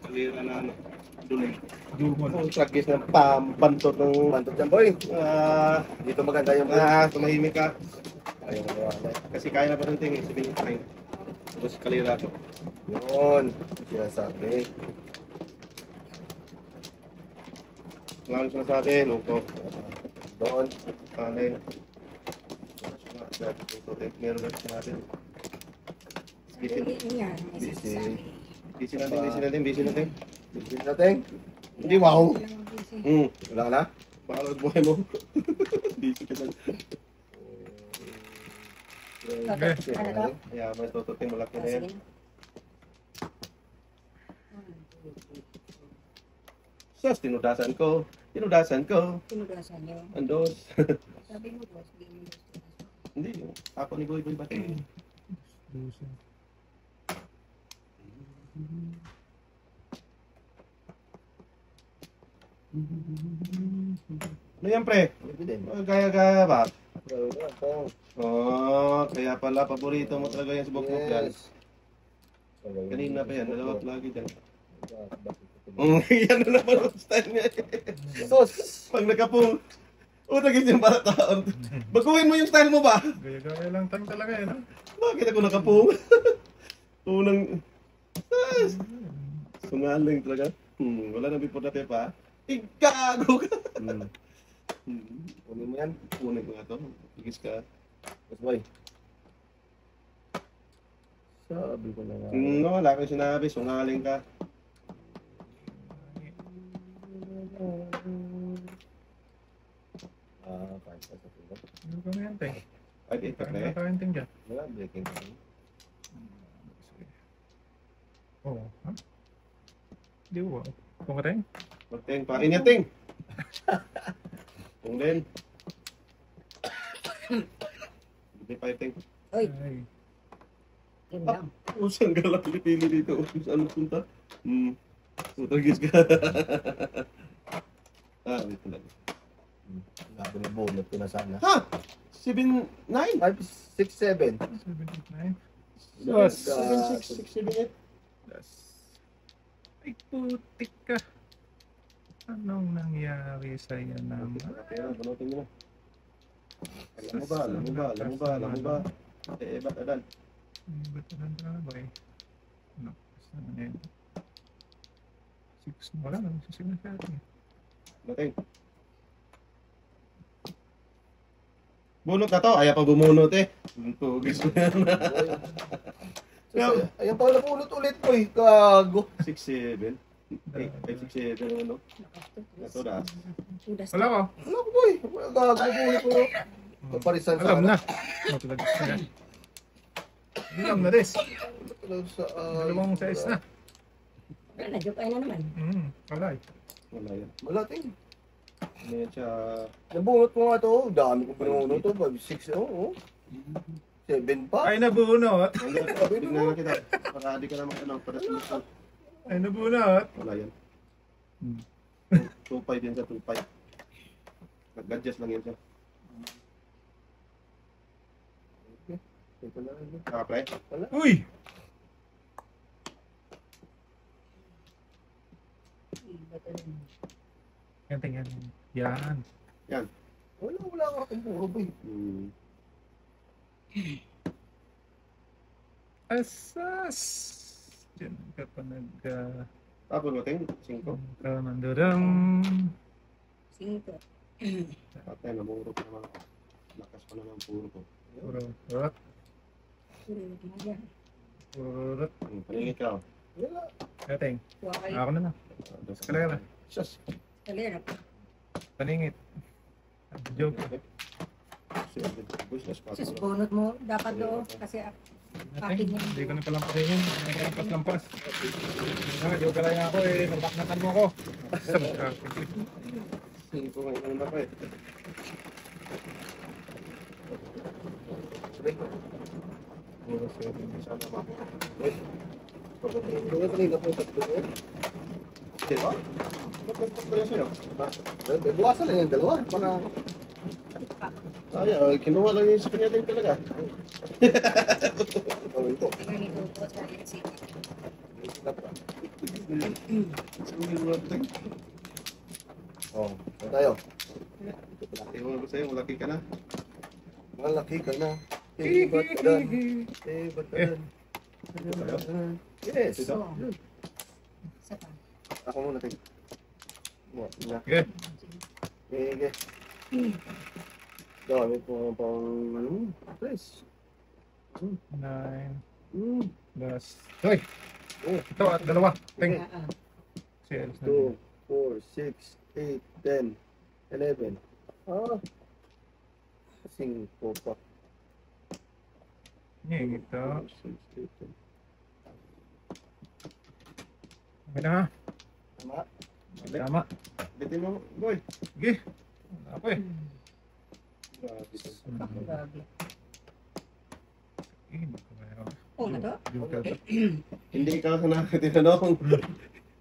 kalira na ano. Duling. Dumon. Ang tragis ng pambantot ng Bantot dyan, boy. Dito maganda yung boy. tumahimik ka. Ayaw na wala. Kasi kaya na pa rin tingin, sabihin ko rin. Tapos kalira ko. Yun. Sinasabi. Lalo sinasabi, loko. Doon. Panay. Meron na sa natin. Busy. Busy natin. Busy natin. Hindi, wow. Wala ka na? Baka buhay mo. Busy ka lang. Kaya mas tututing malaki na yan. Sus, tinudasan ko. Tinudasan nyo. Andos. Sabi mo, boss, hindi mo gusto. Hindi, ako ni Boy ba? Ano yan, pre? Gaya-gaya ba? Oh, kaya pala paborito mo talaga yan sa bukbuk yan. Kanina pa yan, nalawag lagi dyan. Yan na naman ang style niya. Sus! Pag nagkapong, utagis yung para taon. Baguhin mo yung style mo ba? Gaya-gaya lang tang talaga yan. Bakit ako nakapong? Unang, sungaling talaga. Wala nang bipod na pa. Igago ka. Kunin mo yan. Kunin ko nga to. Igis ka. Yes, boy. Sabi ko na nga. No, wala kang sinabi. Sungaling ka. Kahit sa tulad. Ano ka nga yan, Teng? Ay, ito Ano pre. ka yung Teng dyan? Wala, breaking time. Oo. Ha? Di ko ba? Kung ka, Teng? Magting pa. Inyating! Kung din. Hindi pa iting. Oy, Ay. yun lang. Saan ka lang pili dito? Saan punta? Utagis ka. Dito lang. Labi na bunot ko na sana. Ha? 7-9? 5, 6, 7. 7, 8, 9. Yes. 7-6, 6-7-8. Das. Ay, putik ka. Anong nangyari sa'yo naman? Kaya, banutin mo na. Alam mo ba? Ba't adan? Ba't adan ka na ba eh? Ano? Saan na yun? 6 na wala na. 6 na sa atin. Bating. Bunot na to. Ayaw pa bumunot eh. Tugis mo yan. Ayan pa wala bunot ulit po eh. Gago. 6-7. 8-5-6-7 ano? Ito na. Tudas Wala ko. Wala ko boy. Gago bunot ko. Kaparisan sa Alam na. Matulad ka na. Alam na des. Dalawang size na. Wala na, joke ay na naman. Wala eh. Wala yan. Wala ting. Ano yan siya? Nabunot ko nga to. Dami ko pinunot to. 5, 6, 7 pa. Ay, nabunot. Tignan na kita. Para di ka naman ano. Para sa Ay, nabunot. wala yan. 2-5 din sa 2-5. Nag-adjust lang yan siya. Ito na rin. Nakapre? Uy! Yan, tingnan. Yan. Wala ka akong puro boy. Asas! Diyan ka pa Tapos mo ting 5. Nandurang. Singko. Patay, namuro ko naman ako. Lakas pa naman puro ko. Purot. Purot. Paningit ka. Wala. Kating. Wakay. Ako na na. Kalera. Sus. Kalera. Paningit. Joke. Sus, bunot mo. Dapat do. Kasi akin yan. Hindi ko na palampasin yun. Hindi ko lampas-lampas. Joke lang ako eh. Nabaknatan mo ako. Hindi ko ngayon na pa eh. Puro 7 sana mako. Ito kanina po tatlo eh. Diba? Ba't pa rin sa'yo? Bukasan lang yung dalawa. Para Ay, kinuha lang yung sa kanya din talaga. gawin ko. Ganito po sa akin. Stop ka. Oh, saan tayo? Ewan ko sa'yo, malaki ka na. Malaki ka na. Eh, ba't ka dan? Eh, ba't ka dan? Yes. Ito? Yun. Isa pa. Ako muna, tingin. Wala. Okay. Sige. Dami po pang ano, press. 9. Mm. Plus. Hoy! Oh, Ito at dalawa. Ting. Ah, Sales na. 2, 4, 6, 8, 10, 11. Ah. 5 pa. Yan, ito. 6, 8, 10. Okay na ha? Tama? Tama. Bitin mo, boy. Sige. Wala pa eh. grabe. Hindi ko meron. Oh, na to? Joker to. Hindi ikaw na tinanong.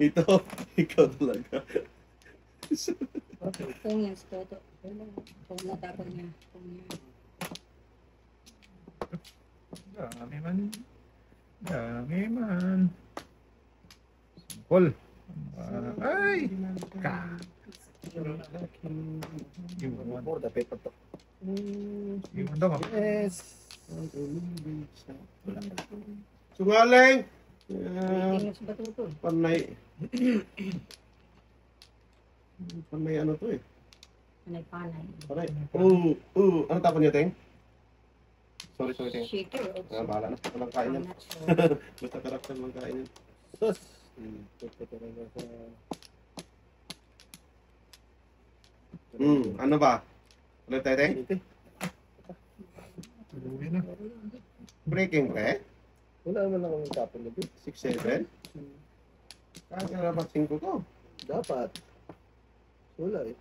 Ito, ikaw talaga. Kung yan, ito. Kung natapon niya. Kung yan. Dami man. Dami man. Simple. Ay! Ka! Iwan. For the paper to. Iwan daw ka. Yes. Sungaling! Tingnan sa batuto. Panay. Panay ano to eh. Panay-panay. Panay. Ano tapon niyo, Teng? Sorry, Teng. Shaker. Bahala na. Walang kain yan. I'm not sure. Basta karakter lang kain yan. Sus. Ano ba? Ulit tayo, Teng? Tuloy na. Breaking, pre? Wala naman akong tapon na bit. 6-7? Kaya na ba 5 ko? Dapat. Wala eh.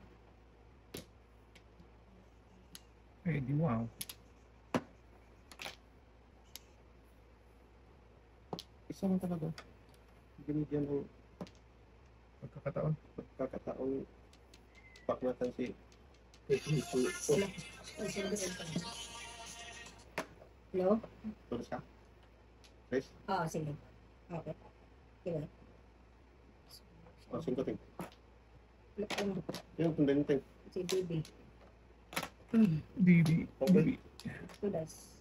Eh, di wow. Isa lang talaga. Binigyan ng Pagkakataon. pagkakataong pakmatan si Hello? Tulis ka? Guys? Oo, sige. Okay. Sige. O, 5 Teng. Look mo. Yung tundin Teng. Si Bibi. Bibi. Bibi. Tudas.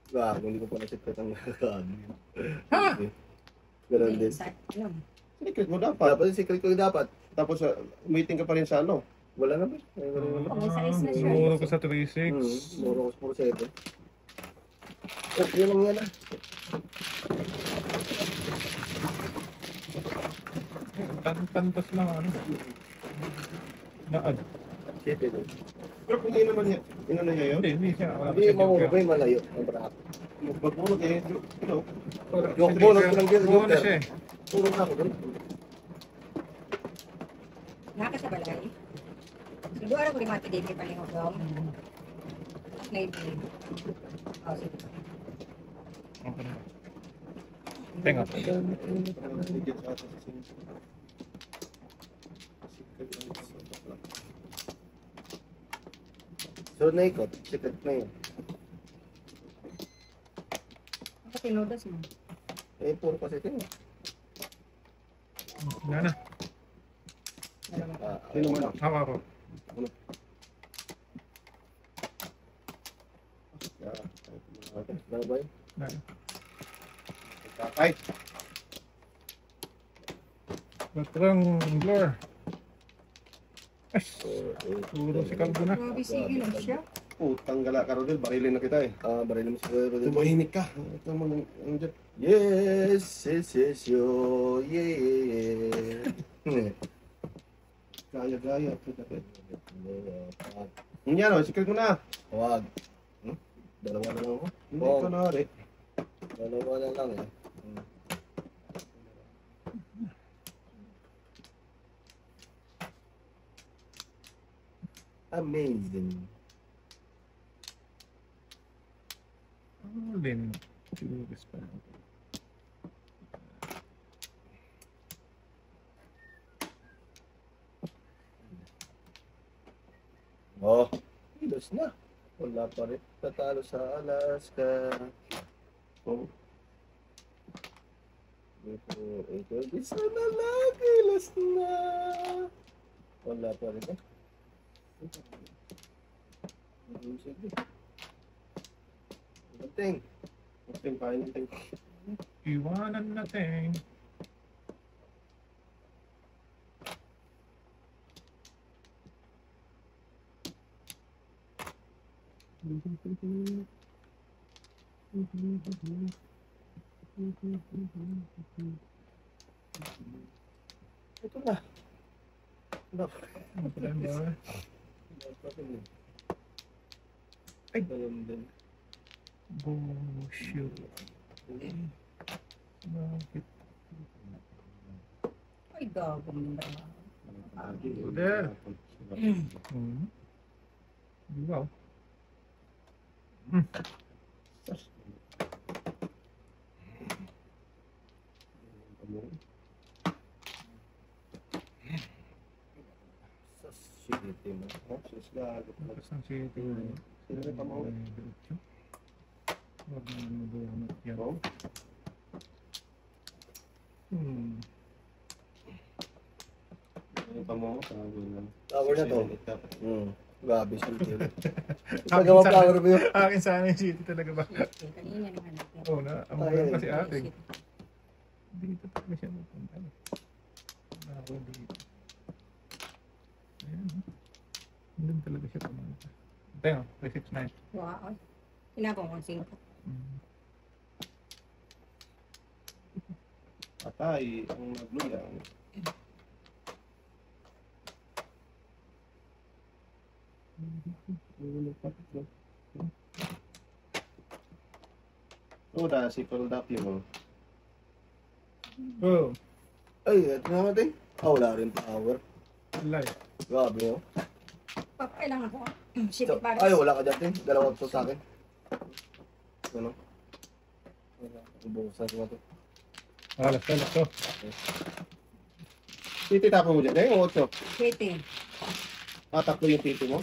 Gago, hindi ko pa nasikret ang nakakaano. Ha? Ganun din. Ano? Secret mo dapat. Dapat yung secret ko yung dapat. Tapos meeting ka pa rin sa ano. Wala na ba? Ay, wala na ba? May size na siya. Muro ko sa 3-6. Muro ko 4-7. Oh, yun lang yan ah. Tantas lang ano. Naad. 7 doon. Pero kung hindi naman niya, inano niya yun? Hindi siya. Wala pa Hindi, siya mamuro joker. ko yung malayo. Ang bracket. Magbunod eh, you know. Yung bonus ko lang din. Oo na siya eh. Puro na ako doon. Naka sa balay. Siguro ko rin mati din kay palingog daw. Maybe. Oh, sige. Okay na. Tenga. Legit sa atin sa singin. So, naikot. Secret na yun. Ako tinudas mo. Eh, puro kasi ito yun. Wala na. Sino man? Hawa ko. Ano ba yun? Wala na. Kakay. Batrang Glor. Ay, puro si Calvo na. Grabe, sige lang siya. Putang gala ka Rodel, barilin na kita eh. Barilin mo si Kuya Rodel. Tumahimik ka. Ito mo nang dyan. Yes, yes, yes, yo, yeah. Gaya-gaya. Yung yan o, secret mo na. Wag. Dalawa na lang ako. Hindi ko na rin. Dalawa na lang eh. Amazing. Lin. Chubis pa. Oh, kilos na. Wala pa rin. Tatalo sa Alaska. Oh, Isa na lagi, last na. Wala pa rin eh. Ting. Ting, kain ting. Iwanan natin. Ito na. Ano? Ano pala ba? Ay. Bullshit. Bakit? Ay, gagawin ba? There. Wow. Shit, mo. Sus, gago. Tapos ang city. Sino na pamaw? Huwag na mabunot yan. Oh, yung pamaw, sabi lang. Tower na to. Dapat. Grabe siya. Pagawa power mo yun. Akin sana yung city talaga ba? Kanina naman natin. Oo na. Ang Ay, kasi ating. Dito talaga siya napunta. Ako dito. Ayan. Doon talaga siya pumunta. Tayo, 369. Wow. Sinabong ko 5. Patay, ang nagluyang. Udah, si Peldap yun. Oh, Ay, ito na natin. Wala rin power. live. Grabe, oh. Kailangan ko. Shit, So, para. ay, wala ka dyan, Ting. Dalawa to sa akin. Ano? Bukasan ko na to. Alas to. Titi tapo mo dyan, eh, yung 8. Shit. Tataplo yung titi mo.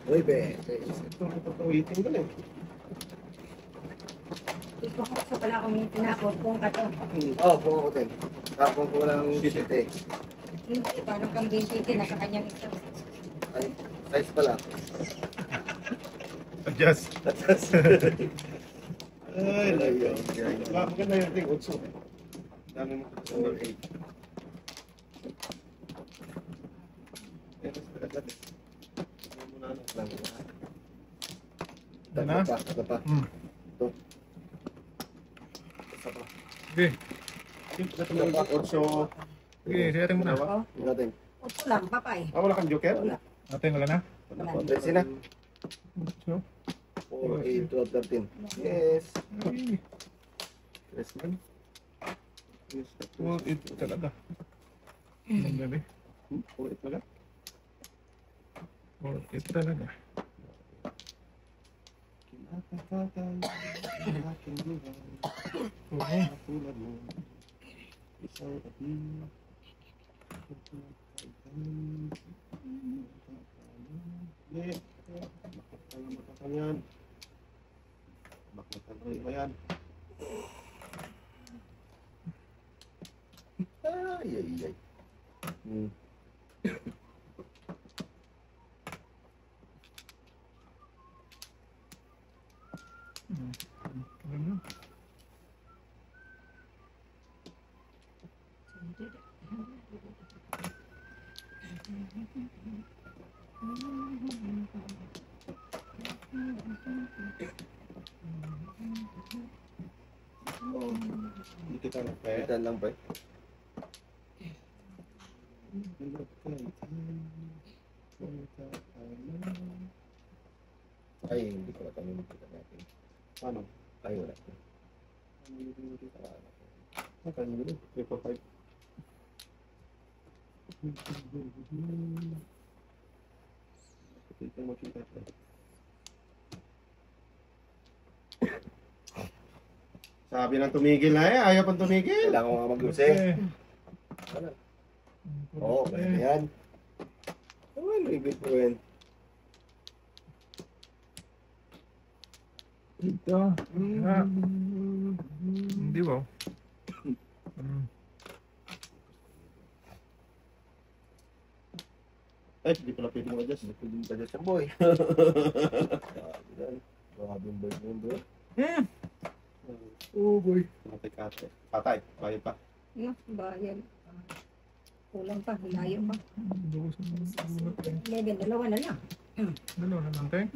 Uy, be. Ito, waiting ko eh. Ito ko sa pala akong tinapot kung kato. Oh, kung ako din. Tapos ko lang shit eh. Hindi, parang kambing city na sa kanyang isa. Ay, size pala. Adjust. Ay, lagyan. Maganda yung ting, 8. Dami mo sa number 8. Ito na? Ito pa. Ito. Isa pa. Sige. Ito pa, 8. Sige, sharing mo na. Ito natin. Uto lang, papay. Wala kang joker? Wala. Ating wala na? Pwede na. So, 4, 8, 12, 13. Yes. ay, Yes, man. well, ito talaga. Ang gabi. Ulit mo lang. Well, ito talaga. Kinakatay, aking buhay, Oo. katulad mo, isang ating, bakit yan? Bakit ba yan? Ay, ay, ay. Ano? Hindi kita na-pet. Itan lang pa eh. Ay, hindi ko na kami makita natin. Ano? Ay, wala. Ano yun? 345. Ito mo kita. Sabi ng tumigil na eh, ayaw pang tumigil. Kailangan ko nga mag-use eh. Oo, pwede yan. may bitcoin. Ito. Ah. Hindi ba? Ay, hindi pala pwede mo adjust. Pwede mo pa sa boy. Grabe yung boy mo, bro. Oh, boy. Kate. Patay. Kaya pa. No, bayan. Kulang pa, layo pa. 11, dalawa na lang. Dalawa na lang tayo.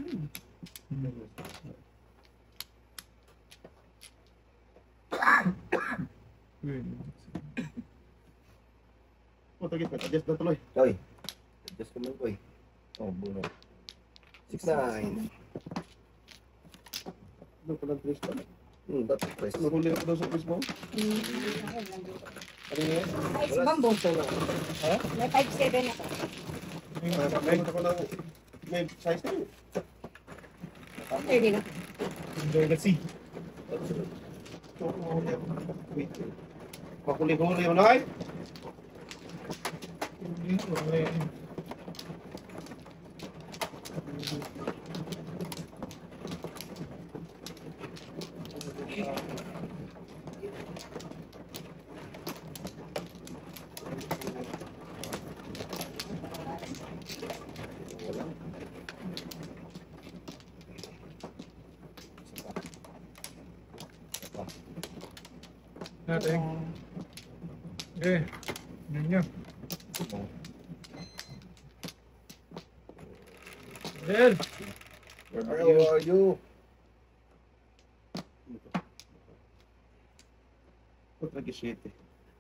O, tagit na. Adjust na tuloy. Oy. Adjust ka man, boy. Oh, buno. 6'9". Doon pa lang twist pa. Dapat press. Nahuli ako daw sa twist mo. Ano yun? Ay, si Bambo. May 5'7" ako. May ako ng... May size na yun. Pwede na. Enjoy the sea. Wait. Makuli-huli mo na ay. Natin. Okay. Ganyan. Well, How are you? Ba't nag-shit eh?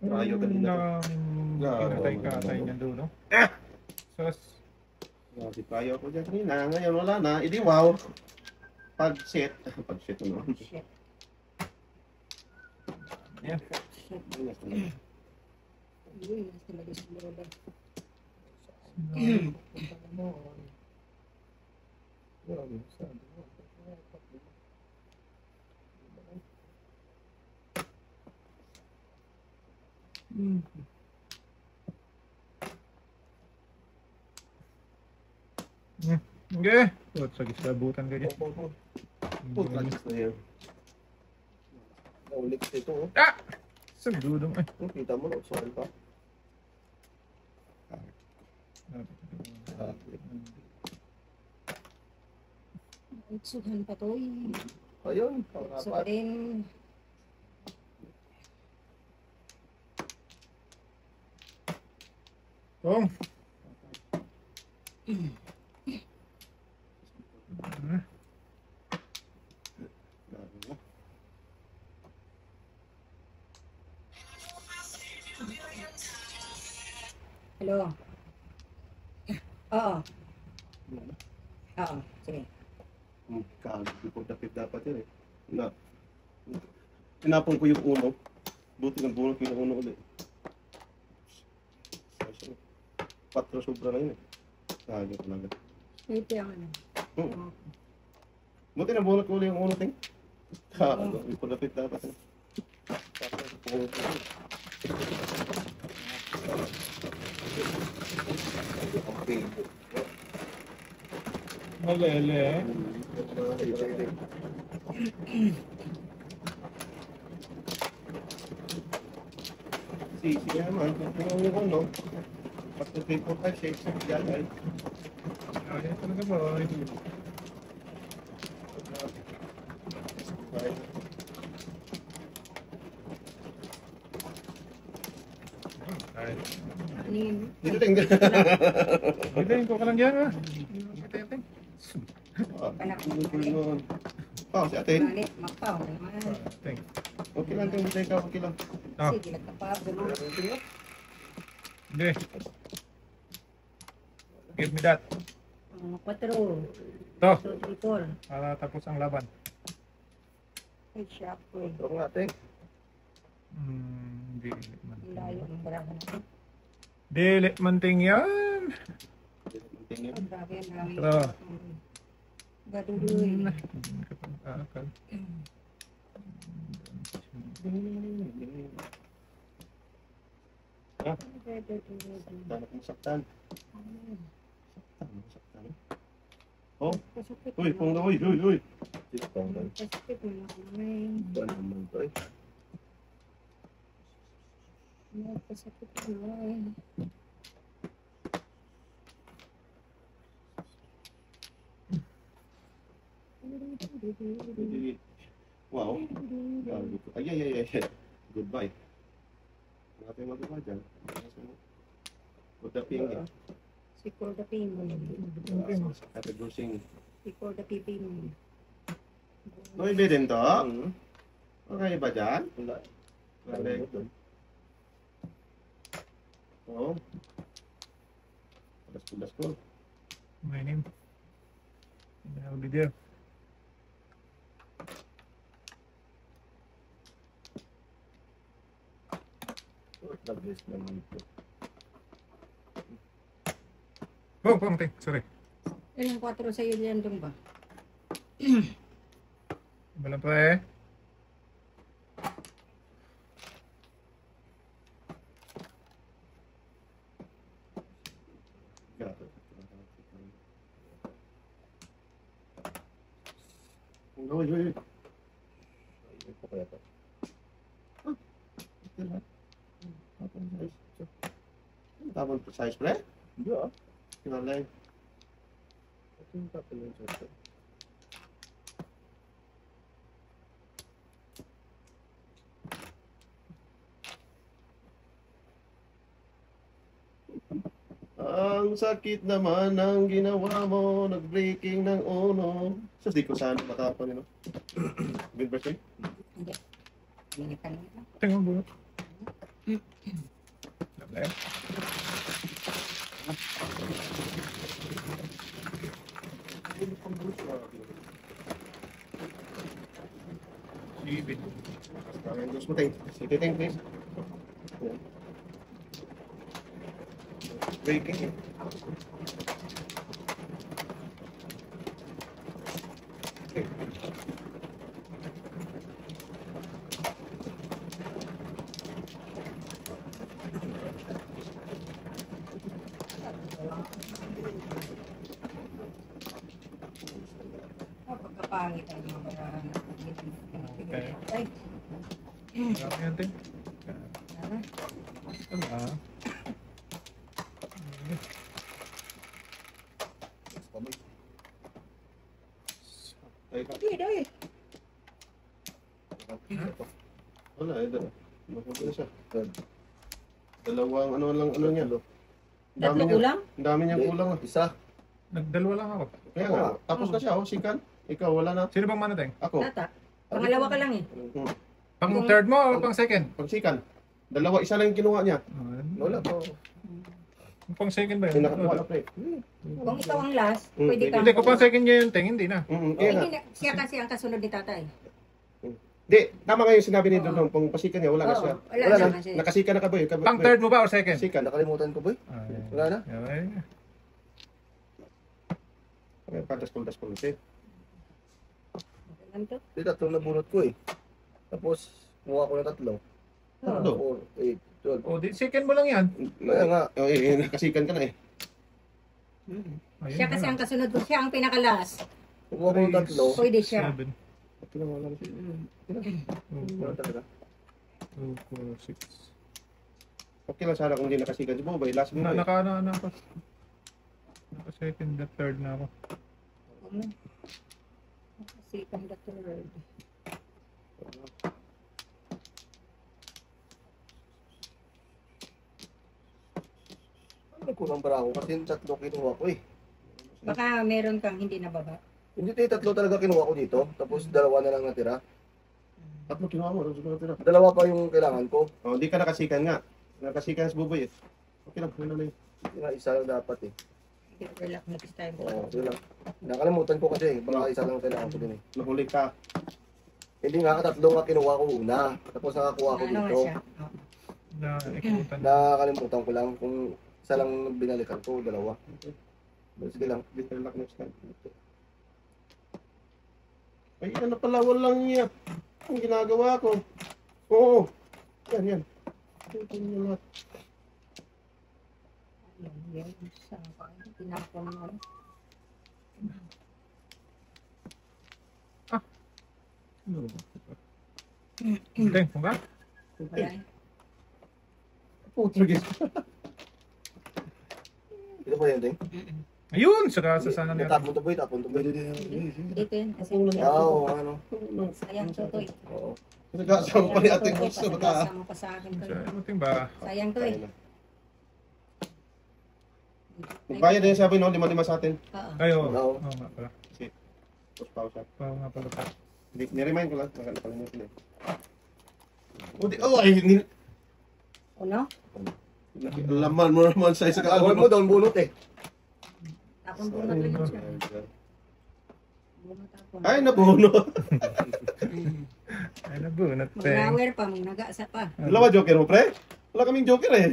Ayaw kanina. Kinatay-katay niya doon, no? Sus. Grabe tayo ako dyan kanina. Ngayon wala na. Idi wow. Pag-set. Pag-set ano? Shit. Yeah. Shit. Uy, nasa talaga si Lola. Okay. At sa gisabutan ka dyan. Pag-set na yun. Naulik ito, oh. Ah! Sa dudong ay. Kita mo, sorry pa. Itsuhan pa to eh. Ayun, So pangapat. rin. Tong. Hello. Oo. Oo, sige. Dapit dapat yun eh. Tinapon ko yung uno. Buti ng bunot ko yung uno ulit. 4 sobra na yun eh. Sabi talaga. Ito yung ano. Buti na bunot ko ulit yung uno ting. Dapit dapat eh. Malele. Sige naman. Kung yung uno. Pagka 3, 4, 5, 6, 7, yan ay. Ay, talaga ba? Ay. Ano yun? Dito ting. Bitin ko ka lang yan, ha? Bitin. Si ate. Galit, mapaw naman. Thank. Okay lang ting bitay ka. Okay lang. Ah, Sige, nagkapago mo. hindi. Give me that. 4. To, 2, 3, 4. para tapos ang laban. Ay, shop ko eh. Ito nga, te. Hindi. Layo ng barahan. Dili manting yan. Ang grabe ang dami. Tara. Gaduloy. Akal. Dapat mong saktan. Oh, Pasakit uy, mo. pong na, uy, uy, uy. Sipong lang. Pasakit mo na kamay. Ba naman to eh. Pasakit mo na. Wow. Ay, ay, ay, ay. Goodbye. Wala tayong magawa dyan. Put the ping in. Si Corda Pay mo. Happy bruising. Si Corda Pipi mo. No, ibe din to? Hmm. Okay ba dyan? Wala. Balik. Oo. Daskul, daskul. My name. And I'll be there. Nag-list naman ito. Oh, pamati. Sorry. Ilang 4 sa'yo dyan doon ba? Walang pa eh. Uy, uy, uy. Ayun po kaya to. Tapon size, pre? Hindi ah. Kinalay. Ito yung tapon yung size. Ang sakit naman ng ginawa mo, nag-breaking ng uno. So, di ko sana matapon, Good birthday? Hindi. Hindi ka na. Tingnan mo. Lovely. Sibit. Gusto mo, ting. Sige, ting, please. Breaking. Okay. Pagkapangit ang mga Okay. Ay, Marami yan, Ting. ano? Wala. Ay, Hindi, doy. wala, ito. Mapunta na siya. Dalawang ano lang, ano niya. Tatlo ulam? Ang dami niyang kulang. Isa. Nagdalawa lang ako. Kaya nga, tapos na siya, sikan. Ikaw, wala na. Sino bang manateng? Ako. Tata. Pangalawa ka lang eh. Pang third mo o pang second? Pag sikan. Dalawa, isa lang yung kinuha niya. Wala po. Pang second ba Yung yun? nakakuha na, pre. Kung ikaw ang last, Mm, pwede kang... Hindi, kung pang second niya yung Ting, hindi na. Kaya nga. Hindi na, siya kasi ang kasunod ni tatay. Di, tama nga yung sinabi ni Dodong, pang pasikan niya, wala na Oo, siya. wala Wala na na. kasi. Nakasikan na ka ba? Pang third mo ba o second? Sikan. Nakalimutan ko boy. Ay. Wala na. Ay. Okay, daskul, kasi. Ano to? Di tatlong nabunot ko eh. Tapos, kumuha ko ng tatlo. Tatlo? 4, 8, 12. O, di, second mo lang yan. Kaya nga. Nakasikan ka na eh. Ayun, Siya kasi ang kasunod ko. Siya ang pinakalas. Kumuha ko ng tatlo. Pwede siya. 7, Okay lang, wala na siya. Wala talaga. 2, 4, 6. Okay lang sana kung hindi nakasikan si Bobay. Last mo eh. Naka second, the third na ako. Kasi kang the third. Ano kulang para ako? Kasi yung tatlo kinuha ko eh. Baka meron kang hindi nababa. Hindi tayo tatlo talaga kinuha ko dito. Tapos dalawa na lang natira. Tatlo kinuha mo, siguro tira. Dalawa pa yung kailangan ko. Oh, hindi ka nakasikan nga. Nakasikan si Bobay eh. Okay lang, wala na yun. Isa lang dapat eh. Relax next time. Oo, yun lang. Nakalimutan ko kasi. Baka isa lang kailangan ko din eh. Nahuli ka. Hindi nga, tatlo nga kinuha ko una. Tapos nakakuha ko Ano nga dito. siya? Oh. Na ikutan. Nakalimutan ko lang kung isa lang binalikan ko, dalawa. Sige lang. Better luck next time. Ay, ano pala, walang niya. Ang ginagawa ko. Oo. Yan. Ito yung lahat. Yan, sa tinapon mo. Teng, kung ba? Balay. Putragis. Ito pa yan, Ding. Ayun, saka sa sana niya. Tapon to boy, tapon to boy. Dito yun. Kasi Oo, ano. sayang to to. Oo. Nagkasama pa ni ating gusto. Baka. Kasama pa sa akin to. Ano ting ba? Sayang to eh. Magbayad din sabi no, 5-5 sa atin. Oo. Ayo. Oo. Oo nga pala. Tapos pausa. Oo nga pala. Ni-remind ko lang. Nakalimutan eh. Oh, ay, Uno? laman mo naman sa isa ka. Tapon mo doon, bunot eh. Tapon bunot lang yun siya. Bunot tapon. Ay, nabunot. Ay, nabunot, Teng. Mag-nawer pa, mag-nagasa pa. Dalawa joker mo, pre? Wala kaming joker eh.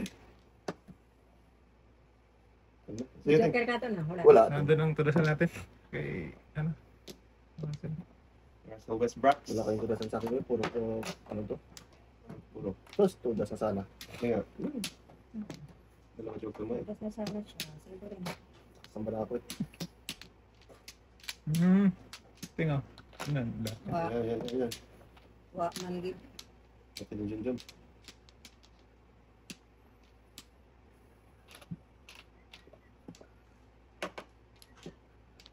Sige, Teng. Joker ka to na, wala. Wala. Nandun ang tudasan natin. Kay, ano? Sa West Brax. Wala kayong tudasan sa akin. Puro ko, ano to? Puro. Tos, tudasan sana. Sige nga. Dalawa joker mo eh. Tapos nasama siya. Sige rin. Saan ba na ako eh? Teng, oh. Yan, lahat. Wa, Ayan. wa, manggit. Ito din dyan.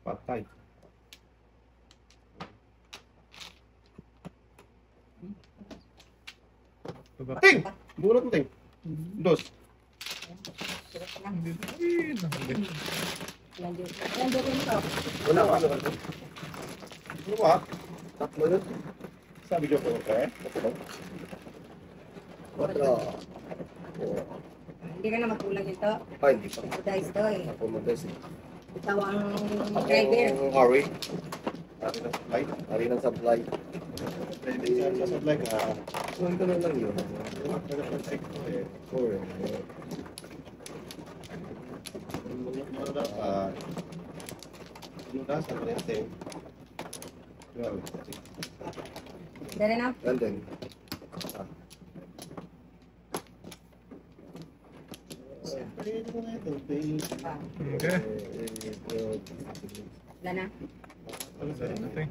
Patay. Tuba. Ting! Bunot mo, Ting. Dos. Sarap na. Hindi. Ay, nahuli. Ilan joker? Ilan joker mo to? Wala pa. Ano ba? Tatlo yun. Sabi joker mo, pre? Tatlo. Quatro. Four. Hindi ka na magkulang ito. Ay, hindi pa. Dice to eh. Ako mag-test eh. Ikaw ang driver. Ang Harry. Sabi na supply. Harry ng supply. Sa supply ka. So, ito na lang yun. Four. Lunasan mo rin, Ting. Dari na. And then, Okay. Wala na. Teng.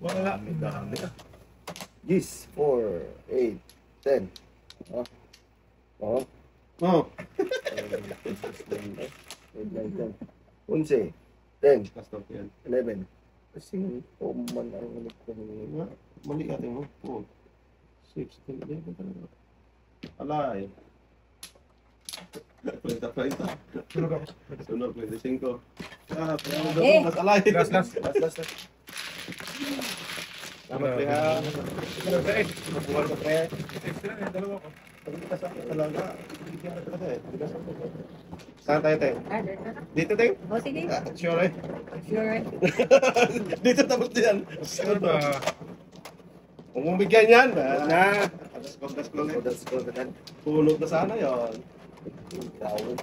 Wala. Yes, 4, 8, 10. Oh. Oh. Oh, 11, 10, last of yan. 11. Kasi man ang ulit ko. Mali ating mo. 4, 6, 10, 11 talaga. Alay. 30. Tulog ako. Sunod, 25. Ah, pero Eh! mas alay. Last. Last. Salamat, pre, ha. Tulog sa 8. Mabuhay ka, pre. Extra na, dalawa ko. Pag hindi ka sakit talaga, bigyan ka talaga eh. Hindi ka sakit. Saan tayo, Teng? Ah, dari na. Dito, Teng? O sige. Ah, sure eh. Sure. Dito tapos diyan. Sure ba? Kung bumigyan yan, na. Das ko So, ulit. that's good. Then, Pulot na sana yon. down.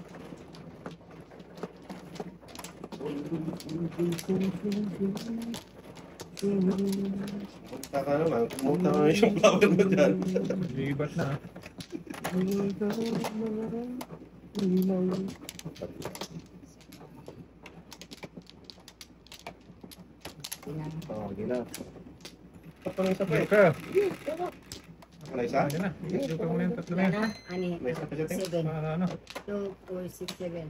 Punta ka naman. Pumunta ka naman yung flower mo dyan. Libat na. Oh, gina. Tapos na isa pa eh. Joker. Ako na isa? Ayan na. Joker mo na yung tatlo na Yan yan. na. Ani. May isa pa siya, Teng? 7. Para ano? 2, 4, 6, 7.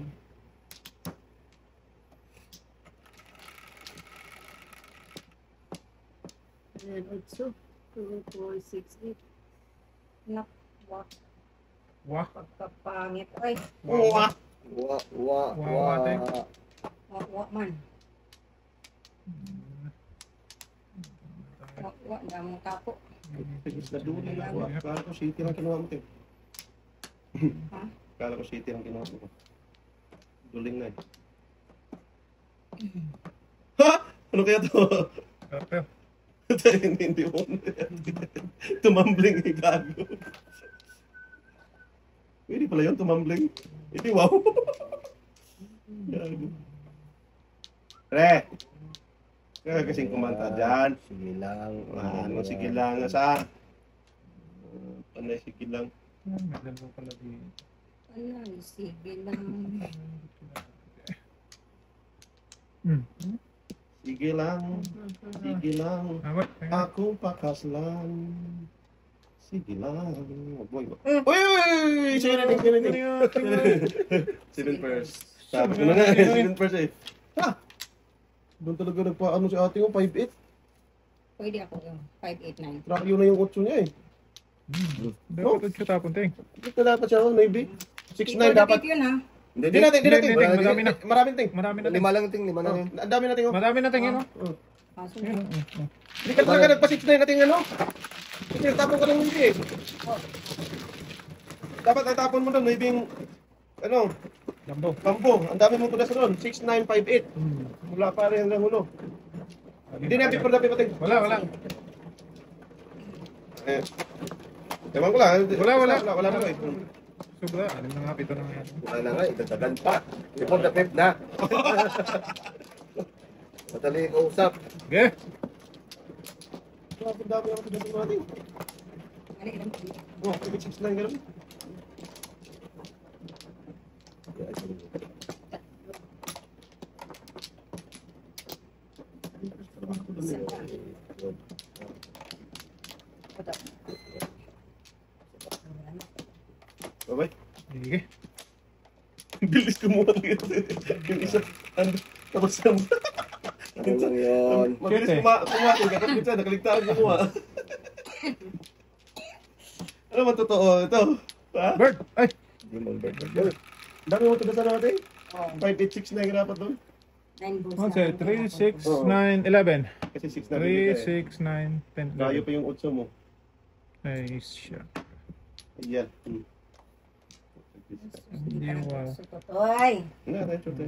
Ayan, 8. 2, 4, 6, 8. Nak, wak. Wah. Pagkapangit. Ay, Wow. Wa. Teng. wak man. Wak, damang kapo. Tigis na dulo na ako. Kala ko city lang kinuha mo, Teng. Ha? Kala ko city lang kinuha mo. Duling na eh. Ha? Ano kaya to? Joker. Hindi mo. Tumambling eh, gago. Pwede pala yun, tumambling. Hindi, wow. Gago. Pre! Kaya kasing kumanta dyan. Sige lang. Ano, sige lang sa... Panay, sige lang. May dalawa pala dito. Ano, sige lang. Sige lang. Sige lang. Awat. Akong pakaslan. Sige lang. Boy. Uy! Sinin first. Sabi ko na nga, sinin first eh. Ha? Doon talaga nagpaano si ate ko, 5'8". Pwede ako yung 589. Track yun na yung 8 niya eh. Dapat ito tapon, Ting. Dito dapat siya, maybe. 6'9 Ikaw dapat. dapit yun ha. Hindi natin. Hindi, marami na. Maraming ting. Marami na, Ting. Lima lang ting, lima lang yun. Ang dami natin oh. Marami na, Ting, yun, oh. Kaso Yun, na. oh. Hindi ka talaga nagpa-6'9 natin ano. Kasi tapon ka lang hindi eh. Dapat natapon mo doon, maybe yung ano, Lambo. kampo. Ang dami mong tulas doon. 6'9", 5'8". Mula pa rin hanggang ulo. Hindi na before dapat pating. Wala. Eh. Ewan ko lang. Wala. Wala na eh. Sobra. Alam na nga, pito na nga yan. Wala na nga, itatagan pa. Before the fifth na. Madali yung usap. Okay. Ang dami ako tulas natin. Ano ilang po? Oh, 6'9 gano'n. Bye-bye. Sige. Bilis kumuha ng yung isa. Tapos ang Ano lang yun? mabilis Siyete. kumatin. Kapag minsan nakaligtaan kumuha. Ano man totoo? Ito. Ha? Bird! Ay! Hindi mo bird. Dami mo tugasan natin. Oh, 5'8", 6'9" dapat doon. 9 balls Ano sa'yo? 3, 6, Oo. 9, 11. Kasi 6 na 3, 6, 9, 10, Kayo 11. pa yung 8 mo. Ay, siya. Ayan. Hindi yung wow. Totoy. Wala tayo, chote.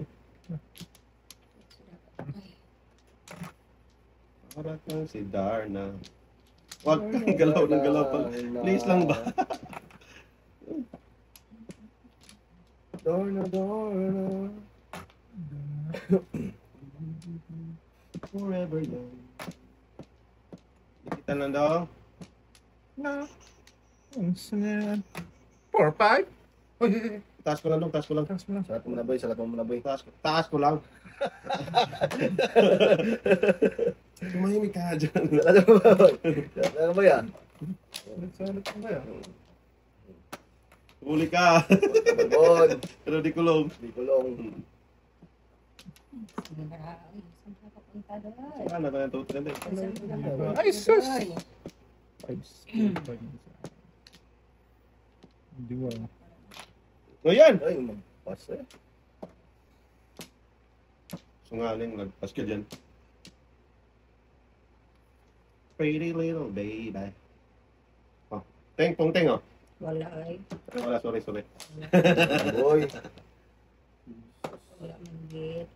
Para kang si Darna. Wag kang galaw ng galaw pa. Please lang ba? Door na. Forever young. Kita lang daw. Na. Ang sana. 4, 5? Uy, Taas ko lang dong, taas ko lang. taas mo lang. Salat mo na boy, salat mo na boy. Taas ko lang. Tumahimik ka dyan. Salat mo ba boy? Salat mo yan? Salit mo kaya? Huli ka. Bon. Pero di kulong. Di kulong. Sige na. Ay, saan ka papunta doon? Ano ba yung total din? Saan ka papunta? Ay, sus! Totoy. 5, 5. Hindi wow. O yan! Ay, magpas eh. Sungaling, nagpas ka dyan. Pretty little baby. Oh, teng, pong teng oh. Wala ay. Wala, sorry. Boy. Wala manggit.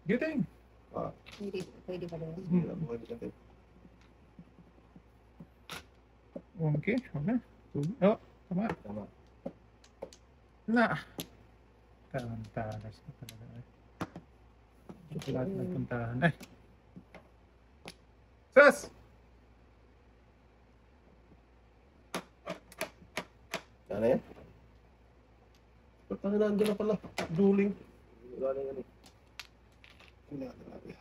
Giting! Ah, Pwede ba doon? sige, buhay ko natin. 1K? Okay. Oh, tama. Tama. Na. Tarantanas ka talaga. Lahat nagpuntahan. Ay! Sus! Sana yan? Ba't na nandun na pala? Dueling. Wala na yan eh. Wala talaga.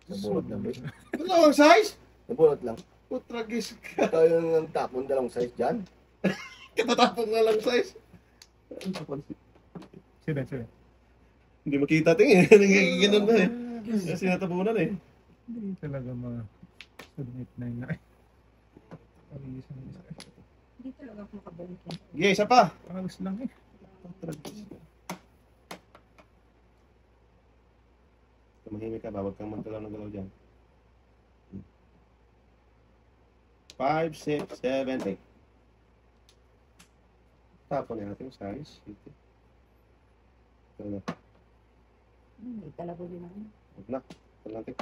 Nabulot na boy. Wala ang size? Nabulot lang. Putragis ka. Tayo ng tapon dalawang size dyan. Katatapong nga lang size. Sila. Hindi makita ting eh. Ganun na eh. Kasi natabunan eh. Hindi talaga submit na yun. Ay. Pag-iisa na isa. Hindi talaga ako makabungkin. Okay, isa pa. Pagos lang eh. Putragis ka. Tumahimik ka ba? Huwag kang magdalaw ng galaw dyan. 5, 6, 7, 8. Tapon na natin yung size. Ito na. Hindi talaga din ako. Huwag na. Ito natin.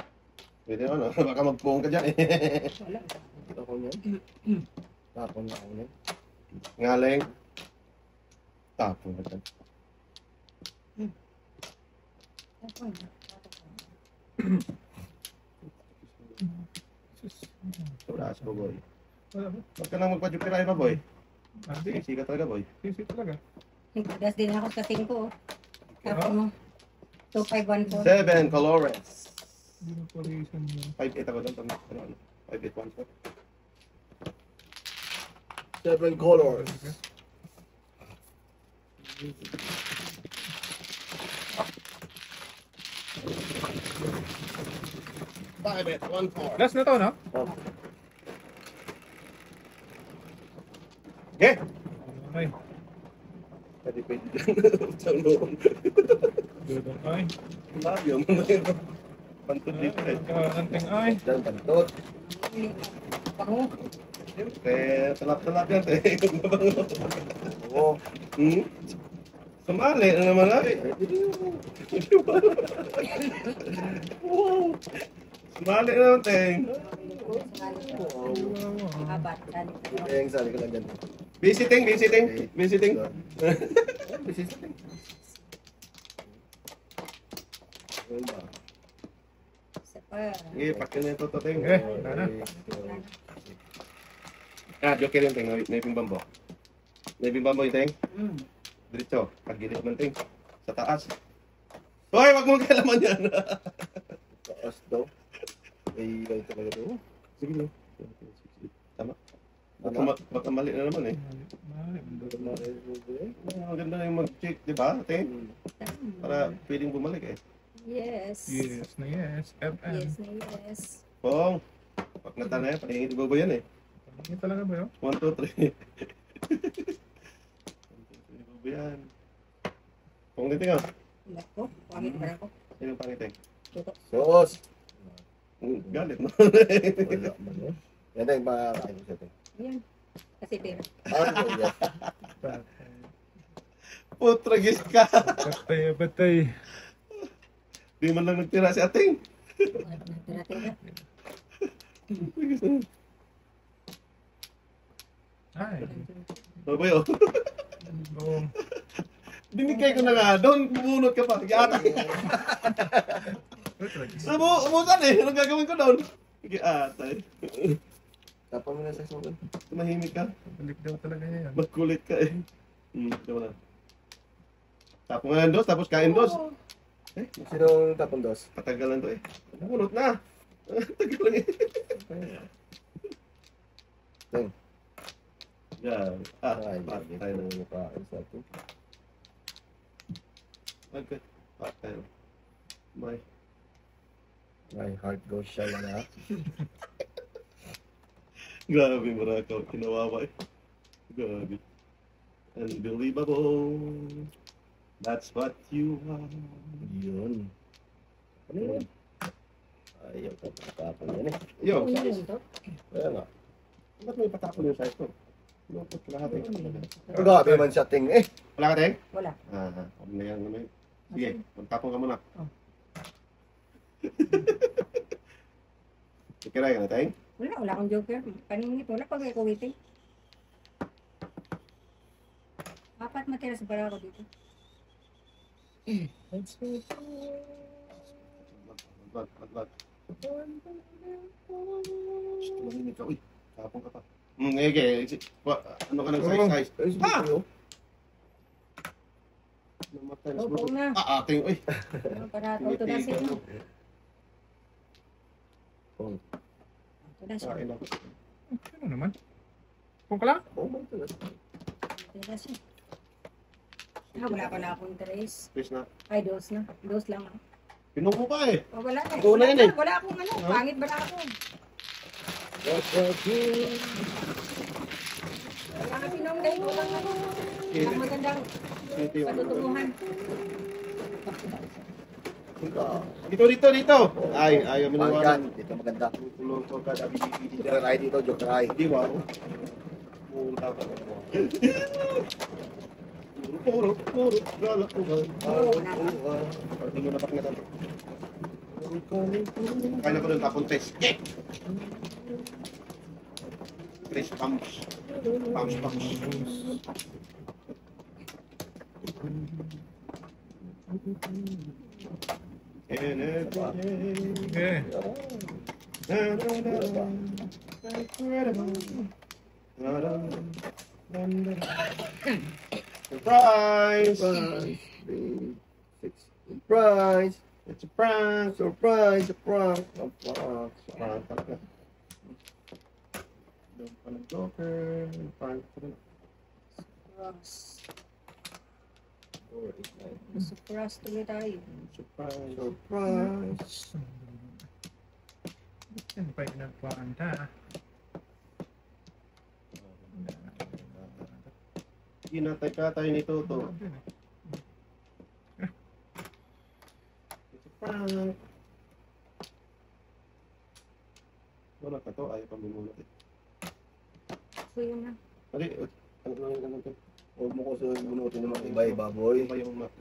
Pwede naman, no? Baka magpuong ka dyan eh. Wala. Tapon yan. Tapon na ako yan. Ngaling. Tapon na dyan. Tapos. Sobraas ko, boy. Wala ba? Huwag ka lang magpa-jupiray pa, boy. Ah, sige. Sisi ka talaga, boy. Sisi talaga. Nagdas din ako sa 5. Tapos mo. 2514. 7 colores. Hindi na po reason mo. 5-8 ako doon. Ano? 5-8-1-4. 7 colors. Last na to, no? Okay. Okay. Pwede dyan. Saan mo? Good ay. Sabi mo na yun. Pantod dito eh. Anting ay. Dyan, pantot. Bango. Siyempre, talap-talap yan. Oo. Hmm? Sumali na naman ay. Wow. Sumali na naman, Teng. Abat. Kaya yung sali ko lang dyan. Visiting. Visiting. Ayun ba? Isa pa. Sige, pakin na ito, Teng. Okay, wala na. Ah, joke rin, Teng. Naiping bambo. Naiping bambo yung Teng. Mm. Diretso. Pagilid man, Teng. Sa taas. Hoy, wag mong kailaman yan. Taas daw. Ay, ay talaga daw. Sige. Tama. Baka mali na naman eh. Maganda na yung mag-check, di ba, Teng? Para pwedeng bumalik eh. Yes. Yes na yes. FM. Yes na yes. Pong, pag nata na yan, paningin ba yan eh? Hindi talaga ba yun? 1, 2, 3. 1, 2, 3 ba yan? Pong dito nga. Nako, pangit ba ako? Sino pangit eh? Tutok. Sos! Galit no? Wala man yun. Yan na yung makakain ko sa atin. Yan. Kasi pera. Ah, yes. Putragis ka! Batay. Di man lang nagtira si ating. Tira-tira. Ay. Ano ba yun? Oo. Binigay ko na nga doon, bumunot ka pa. Yata. Umutan eh, anong gagawin ko doon? Yata eh. Tapos mo na sa sumunod. Tumahimik ka. Balik daw talaga yan. Magkulit ka eh. Diba na. Tapo nga ng dos, tapos kain dos. Sino tapon dos? Patagalan to eh. Bumunot na. Tagal lang eh. Teng. Yan. Ay, Patay tayo na. na makain sa atin. Okay. Patay na. May. My heart goes shy na. Grabe Morocco. Kinawawa eh. Grabe. Unbelievable. That's what you are. Yun. Ano yun? Ayaw ka patapon yan eh. Yo, Ano yun to? Kaya nga. ba't may patapon yung size ko? Lupot lahat eh. Ang gabi man siya ting eh. Wala ka tayo? Wala. Ano na yan naman. Sige, magtapon ka muna. Oh. Ikiray ka na tayo? Wala akong joker. Paningit. Wala pag may kuwiting. 4 matiras para ako dito. Maglag. Shhh, tumahimik ka. Uy, tapon ka pa. Okay. Ano ka ng size? Ay, Ah! sumunod. Namatay na Opo siguro. na. Ating, uy. Para ito na siya. Tinitigan mo. Ito na siya. Kain ako. Ano naman? Kung kala? Oh, my God. Ito na siya. Wala pala akong interest. Please na. Ay, dos na. Dos lang ako. Pinuko ka eh. Oh, wala na. Ikaw na yun eh. Wala akong ano. Pangit ba na ako? Wala ka pinongday ko lang ano. Ang magandang Ito yung patutunguhan. Dito. Ay, ayaw mo My niwala. God, dito maganda. Tulong ko ka, abibibidi. Joke tayo dito, joke tayo. Di ba? Punta ka. Puro. Galak ko ba? Hindi mo napakinggan. Kaya ko doon tapon test. Tres pumps. Pumps. Okay. Surprise! Surprise. 3, 6. Surprise. It's a prank! Surprise. Surprise. Surprise. Prank talaga. Doon pa nag-joker. Prank talaga. Cross. 4, 8, 9. Nasa cross tuloy tayo. Surprise! Surprise. Yan pa yung nagpanta. Ginatay-katay ni Toto. It's a prank! Wala ka to, ayaw pang bumulot eh. So yun na. Mali, ano lang ito? Huwag mo ko sa bunutin naman iba-iba, boy. Ano ba yung map?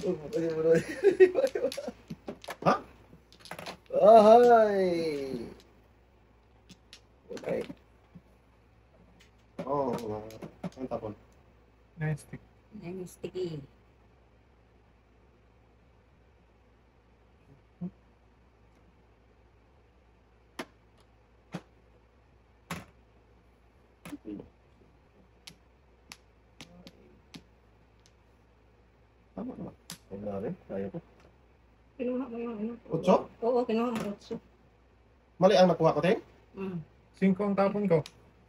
Huwag mo kasi bunutin iba-iba. Ha? Ahay! Okay. Oo, ang tapon. Nice stick. Yan yung sticky. Tama naman. Huwag na rin. Kaya ko. Kinuha mo yung ano? Otso? Oo, kinuha mo 8. Mali ang nakuha ko, Ting? 5 ang tapon ko.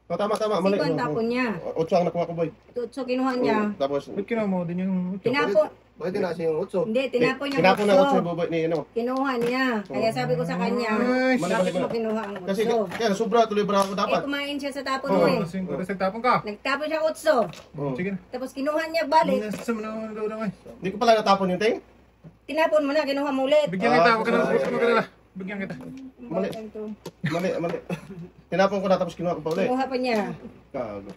Oh, tama. Mali. Siko ang tapon niya. Otso ang nakuha ko, boy. 8 kinuha niya. Tapos, Ba't kinuha mo din yung Tinapon. Bakit tinasa yung utso? Hindi, tinapon niya tinapon na otso 8. yung boboy ni ano. Kinuha niya. Kaya sabi ko sa kanya, Nice. Mali, bakit mali. mo kinuha ang 8? Kasi, kaya sobra tuloy bra ako Eh, dapat. kumain siya sa tapon Oo. mo eh. 5. Tapos nagtapon ka. Nagtapon siya 8. Oo. Sige na. Tapos kinuha niya balik. Nasa mo na daw naman. Hindi ko pala natapon yung Ting. Tinapon mo na, kinuha mo ulit. Bigyan kita. Huwag ka na. Huwag ka na. Bigyan kita. Mali. Ito. Mali. Tinapon ko na tapos kinuha ko pa ulit. Kinuha pa niya. Kago.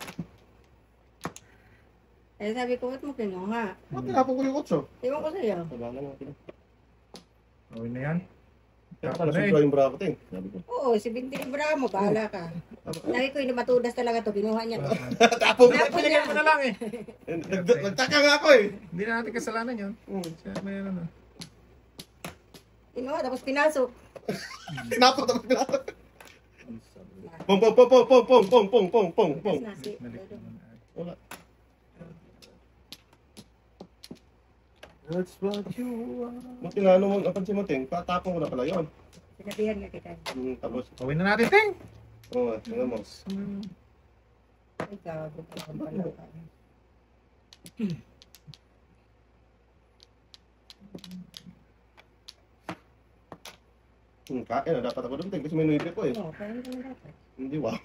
Kaya sabi ko, ba't mo kinuha? Ba't tinapon ko yung otso? Ewan ko sa'yo. Wala na nga. Okay na yan. Kaya Tapon pala na eh. sobra yung bra ko, Ting. Sabi ko. Oo, si Binti Bramo, bahala ka. Lagi ko yung matudas talaga to, kinuha niya to. Tapon ko. Tinapon niya. Pinigyan mo na lang eh. Nagtaka nga ako eh. Hindi na natin kasalanan yun. Siya may ano. Kinuha, tapos pinasok. Tinapon tapos pinapon. Pong. Tapos nasi. Wala. That's what you want. Buti nga nung napansin mo, Ting, patapon ko na pala yun. Sinabihan nga kita. Tapos, Gawin na natin, Ting. oo, tingnan mo. Ay, gago ka pala ka. Kain na dapat ako doon, Ting, kasi may nuipi ko eh. Oo, kaya hindi naman dapat. Hindi, wow.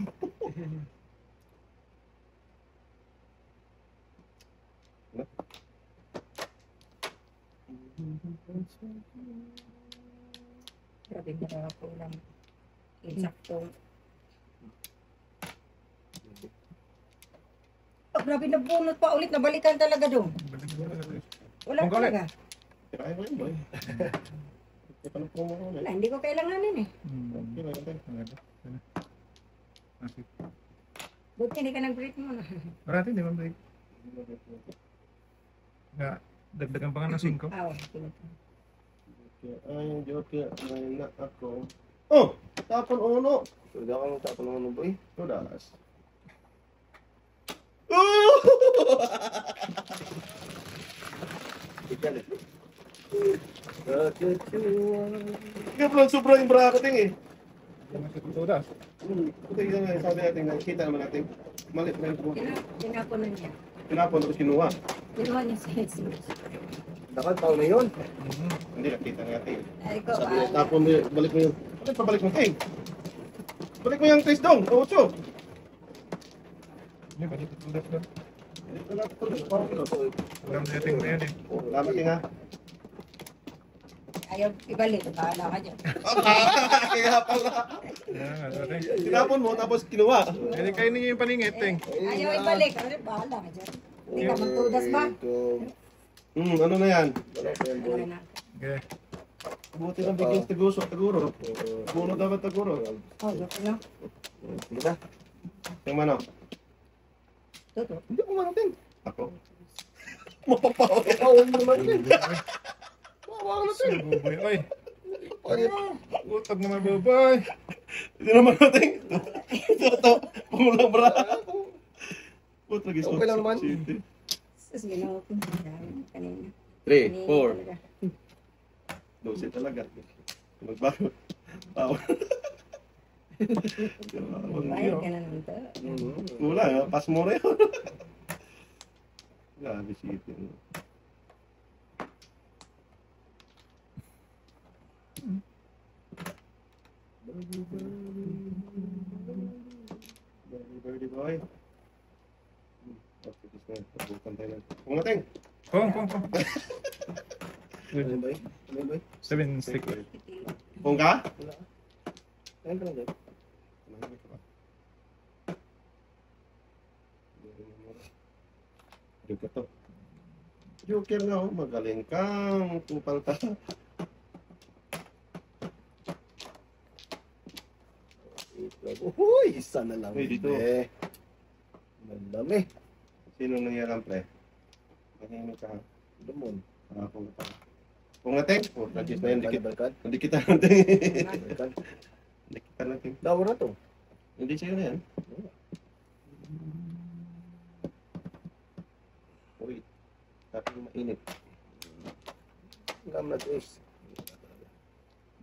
Grabe na lang ako lang. Insakto. Oh, grabe na bunot pa ulit. Nabalikan talaga doon. Wala Kung talaga. Kaya mo yun, boy. Kaya pa nang promo ko ulit. Wala, hindi ko kailanganin eh. Okay, lang, Ting. Buti hindi ka nag-break mo na. Marati, di ba break? Nga, dagdagan pa nga ng 5. Aw, Ay, joke, may na ako. Oh! Tapon uno! Suda ka ng tapon ng ano, boy. $2. That's what you want. Kaya pala sobra yung bra ko, Ting eh. Tudas. Ito yung sabi natin, nakikita naman natin. Malit na yung buhay. tinapon na niya. Pinapon tapos kinuha. Kinuha niya sa Jesus. Nakal taon na yun. Hindi, nakita natin. Ay ko, Sabi niya, tapon mo yun, balik mo yun. Bakit pabalik mo, Ting? Balik mo yung taste dong, ocho. Hindi ba dito tudas doon? Parang Walang setting na yan eh. salamat, Ting ha. ayaw ibalik. Bahala ka dyan. Kaya pala. Yan, ano Ting. Tinapon mo, tapos kinuha. Hindi kayo ninyo yung paningit, Ting. Ayaw ibalik. Ano, bahala ka dyan. Hindi ka magtudas ba? Ano na yan? Wala na. Okay. Buti ng bigyan sa taguro. Buno dapat taguro. Oh, gusto nyo? Sige na. Ting mano? Tuto. Hindi ko mano, Ting. Ako. Mapapaw. Ikaw naman yun. Mapapaw na, Ting. Buboy. Oy, Utag naman, babay. Hindi naman natin. Ito, pangulang bra. Putra, gis Okay lang naman. Sus, ginawa ko. Kanina. 3, 4. talaga. 12 talaga. Magbago. Power. Bayad ka na naman to. Wala, pas mo rin. Grabe city. Birdie boy. Tapos na, tabukan tayo lang. Pumating! Kung. Ano ba eh? Ano ba eh? 7 stick. Kung ka? Wala. Ayun ka lang dyan. Joker to. Joker nga oh, magaling kang kupal ka. Uy, isa na lang. Uy, dito. Malami. Sino nangyarang pre? Mahimik ka. Dumon. Kung ka. Kung natin, oh, practice na yun. Balkad. Hindi kita natin. Balkad. Hindi kita natin. Dawa na to. Hindi sa'yo na yan. Uy, tapi mainit. Hanggang na guys.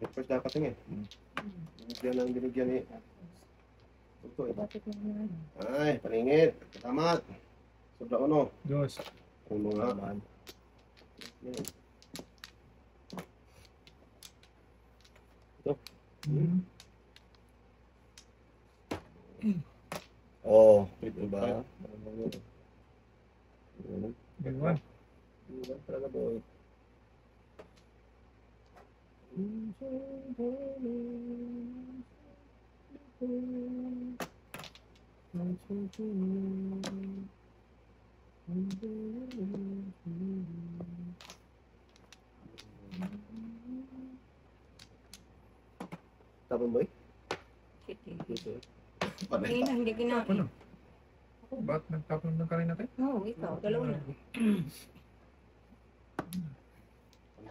Breakfast dapat yun eh. Binigyan eh. Ito eh. Bakit naman? Ay, paningit. Tamat. Sobra uno. Dos. Uno nga. Naman. Yan. Oh, Ito diba? ba? Gawin. Diba talaga boy? Tapon boy? Shit eh. Dito. Panay. Kanina, hindi kinain. Ba't nagtapon ng kanin natin? Oo, ikaw. Dalawa na.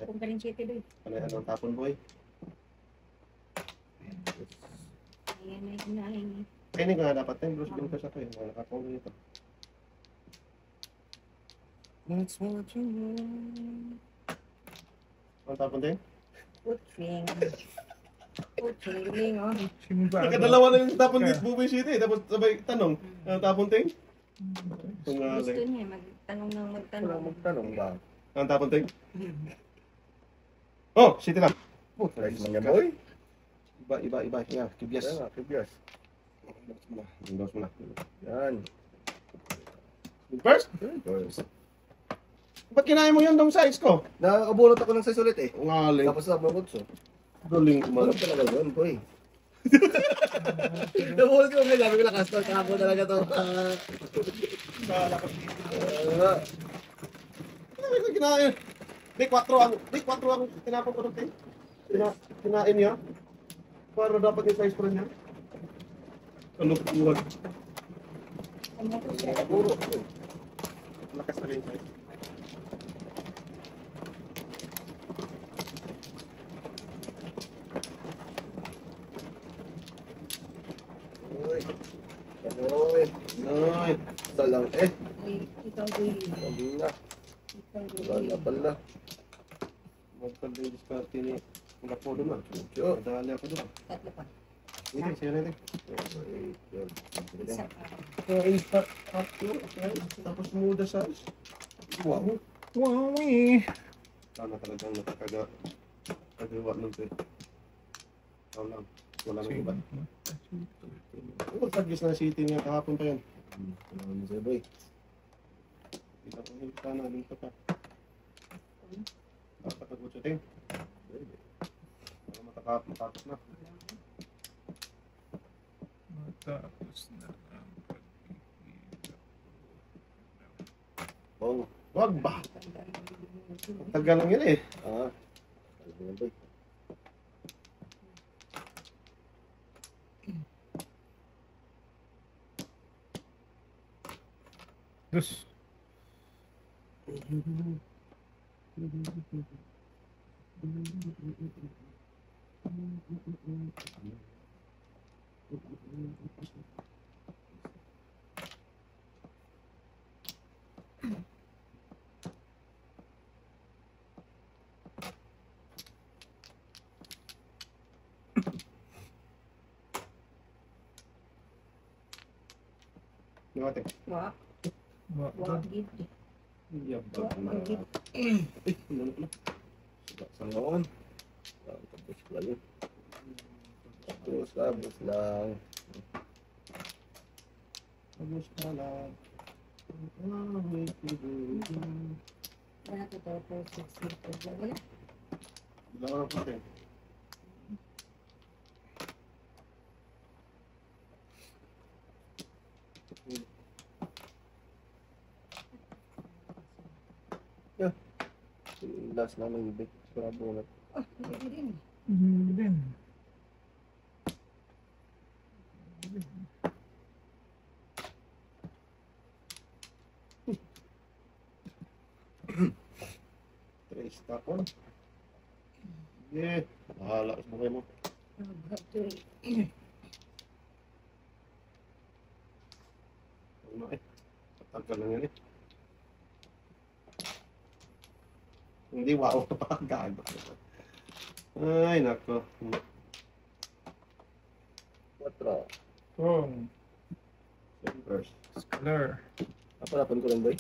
Kung ka rin chete doy. Panay anong tapon boy? Ayan ay kinain. Kaya hindi ko nga dapat tayo. Bruce Lucas ako eh. Nakapong nito. That's what you want. Anong tapon tayo? Putring. Putring, oh. Simba. Nakadalawa na yung tapon dito, Bubay City. Tapos sabay tanong, anong tapon tayo? Kung Gusto galing. niya, magtanong ng Wala magtanong. magtanong ba? Anong tapon tayo? Oh, City lang. Puta, rice man yan boy. Iba. Yeah, kibyas. Kaya nga, kibyas. Endorse mo na. Yan. First, First. ba't kinain mo yun dong size ko? Nakakabulot ako ng size ulit eh. Ngaling. Tapos sa mga kutso. Galing Bulot talaga yun, boy. Nabulot ko nga, sabi ko na customer kahapon talaga to. Ano ko kinain? Di 4 ang tinapon ko doon. Kinain niya. Para dapat yung size ko rin niya. Ano buwan? Ano ko siya? Puro. Lakas na rin yung size. Uy. Uy. Ay, Isa lang eh. Ay, ikaw doy. Sabi na. Ikaw Wala doy. na pala. magpag-ladies party ni mga po doon ah. Sure. Madali ako doon. Tatlo pa. Hindi, sa'yo na rin. Isa pa. Tapos muda size. Wow. Wow, eh. Sana talagang nakakagawa ng ito. Ikaw lang. Wala nang iba. Pag-tagis na city niya kahapon pa yan. Ano mo sa'yo, boy? Kita ko yung sana dito pa. Dapat nag-utsuting. Para matapos na. Matapos na ang pagkikita. Bong. Wag ba? Tagal lang yun eh. Ah. Sabi na, boy. Dos. Nangate. Wa. Wa. Wa. Gid. Yabag Wa. na. Gid. Eh, ano pala? Sa noon. Tapos lang. Tapos lang. Tapos pala. Ah, wait, Wala ko to. 460. Wala. Wala ka pa rin. Last na ng ibig. Bravo na. Oh, hindi din. Din. Trace tapon. Yeah. Bahala sa buhay mo. Ano eh. Patagal lang yan eh. Hindi, wow. Gago. Ay, nako. 4. Kung. First. Scholar. Apalapan ko lang boy.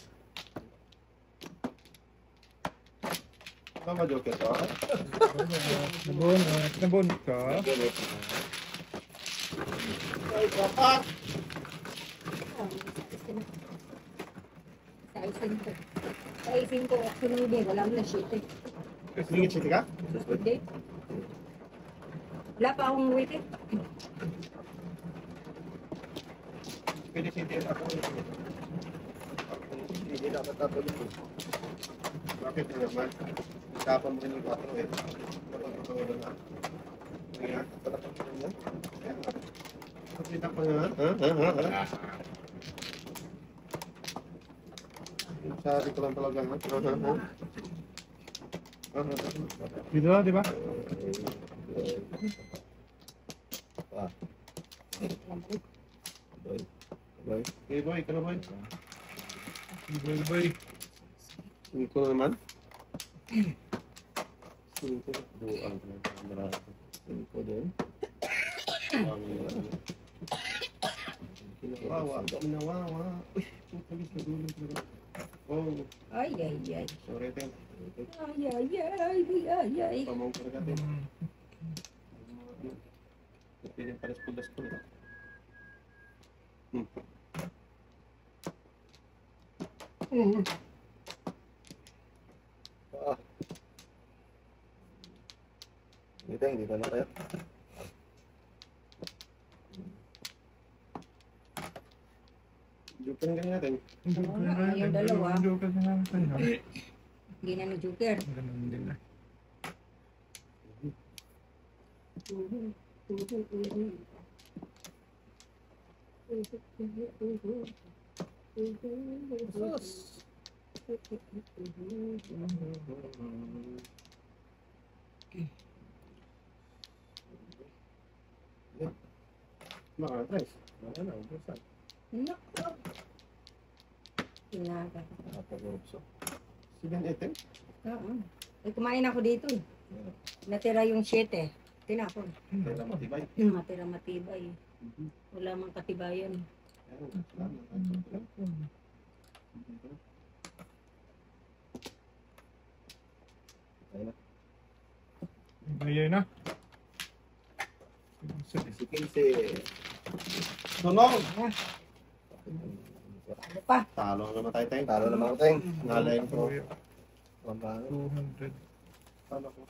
Tama, Joker to. Nabon ka. Ay, kapat! Sa isin ko, sunod eh. Wala mo na shit eh. Singit siya ka? Hindi. Wala pa akong wait eh. Pwede sintihan ako. Hindi na matapos ito. Bakit naman? Tapon mo rin yung 4 eh. Napagpapagawa na. Ayan. Palapan ko lang yan. Pakita pa nga. Ha? Sabi ko lang talaga. Dito, di ba? Ah. Boy. Boy. Okay, boy. Ikaw na, boy. Boy. Hindi ko naman. Hindi ko. Buang ko na camera. Hindi ko din. Kinawawa. Kinawawa. Uy, putagis na dulo. Oh, Ay, ay, ay. sorry, Ten. Ay, ay, ay, ay. Pamong ko na natin. Piling pares pulas ko na. Ah. Dito na kayo. Joker nga natin. Yung dalawa. Joker na natin. Hindi na ni Joker. Ganun din na. Makatrace. Ubusan. Nako. Tinaga. Napag-urso. 7-8 eh. Oo. Eh, kumain ako dito eh. Natira yung 7. Tinapon. Kaya matibay. Matira matibay. Wala mang katibayan. Bayay na. Si Kinse. Sunog! Ano pa? Talo naman tayo, Teng. Talo naman ko, Teng. Nalayan ko. 200. Talo ko.